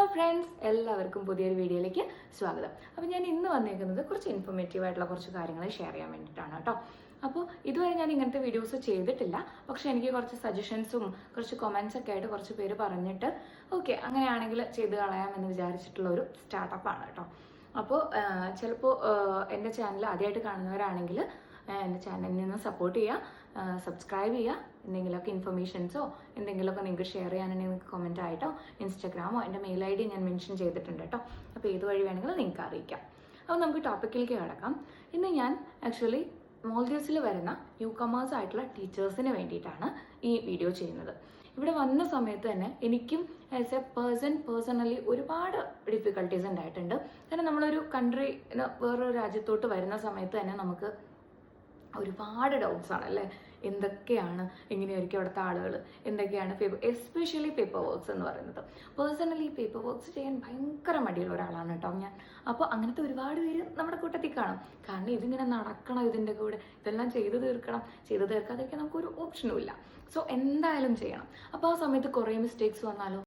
Hello friends, എല്ലാവർക്കും പുതിയൊരു വീഡിയോയിലേക്ക് സ്വാഗതം. അപ്പോൾ ഞാൻ ഇന്ന് വന്നേക്കുന്നത് കുറച്ച് ഇൻഫോർമേറ്റീവ് ആയിട്ടുള്ള കുറച്ച് കാര്യങ്ങൾ ഷെയർ ചെയ്യാൻ വേണ്ടിയിട്ടാണ് കേട്ടോ. അപ്പോൾ ഇതുവരെ ഞാൻ ഇങ്ങനത്തെ വീഡിയോസ് ചെയ്തിട്ടില്ല, പക്ഷെ എനിക്ക് കുറച്ച് സജഷൻസും കുറച്ച് കമൻസ് ഒക്കെ ആയിട്ട് കുറച്ച് പേര് പറഞ്ഞിട്ട് ഓക്കെ അങ്ങനെയാണെങ്കിൽ ചെയ്ത് കളയാമെന്ന് വിചാരിച്ചിട്ടുള്ള ഒരു സ്റ്റാർട്ടപ്പാണ് കേട്ടോ. അപ്പോൾ ചിലപ്പോൾ എൻ്റെ ചാനൽ ആദ്യമായിട്ട് കാണുന്നവരാണെങ്കിൽ എൻ്റെ ചാനലിൽ നിന്ന് സപ്പോർട്ട് ചെയ്യുക, സബ്സ്ക്രൈബ് ചെയ്യുക. എന്തെങ്കിലുമൊക്കെ ഇൻഫർമേഷൻസോ എന്തെങ്കിലുമൊക്കെ നിങ്ങൾക്ക് ഷെയർ ചെയ്യാനുണ്ടെങ്കിൽ നിങ്ങൾക്ക് കമൻറ്റ് ആയിട്ടോ ഇൻസ്റ്റാഗ്രാമോ എൻ്റെ മെയിൽ ID ഞാൻ മെൻഷൻ ചെയ്തിട്ടുണ്ട് കേട്ടോ. അപ്പോൾ ഏത് വഴി വേണമെങ്കിലും നിങ്ങൾക്ക് അറിയിക്കാം. അപ്പോൾ നമുക്ക് ടോപ്പിക്കിലേക്ക് കിടക്കാം. ഇന്ന് ഞാൻ ആക്ച്വലി മോൾഡീവ്സിൽ വരുന്ന ന്യൂ കമേഴ്സ് ആയിട്ടുള്ള ടീച്ചേഴ്സിന് വേണ്ടിയിട്ടാണ് ഈ വീഡിയോ ചെയ്യുന്നത്. ഇവിടെ വന്ന സമയത്ത് തന്നെ എനിക്കും ആസ് എ പേഴ്സണലി ഒരുപാട് ഡിഫിക്കൽട്ടീസ് ഉണ്ടായിട്ടുണ്ട്. കാരണം നമ്മളൊരു വേറൊരു രാജ്യത്തോട്ട് വരുന്ന സമയത്ത് തന്നെ നമുക്ക് ഒരുപാട് ഡൗട്ട്സ് ആണ് അല്ലേ. എന്തൊക്കെയാണ്, എങ്ങനെയായിരിക്കും അവിടുത്തെ ആളുകൾ, എന്തൊക്കെയാണ് എസ്പെഷ്യലി പേപ്പർ വർക്ക്സ് എന്ന് പറയുന്നത്. പേഴ്സണലി പേപ്പർ വർക്ക്സ് ചെയ്യാൻ ഭയങ്കര മടിയുള്ള ഒരാളാണ് കേട്ടോ ഞാൻ. അപ്പോൾ അങ്ങനത്തെ ഒരുപാട് പേര് നമ്മുടെ കൂട്ടത്തിൽ കാണും. കാരണം ഇതിങ്ങനെ നടക്കണം, ഇതിൻ്റെ കൂടെ ഇതെല്ലാം ചെയ്തു തീർക്കാതിരിക്കാൻ നമുക്കൊരു ഓപ്ഷനും ഇല്ല. സോ എന്തായാലും ചെയ്യണം. അപ്പോൾ ആ സമയത്ത് കുറേ മിസ്റ്റേക്സ് വന്നാലോ,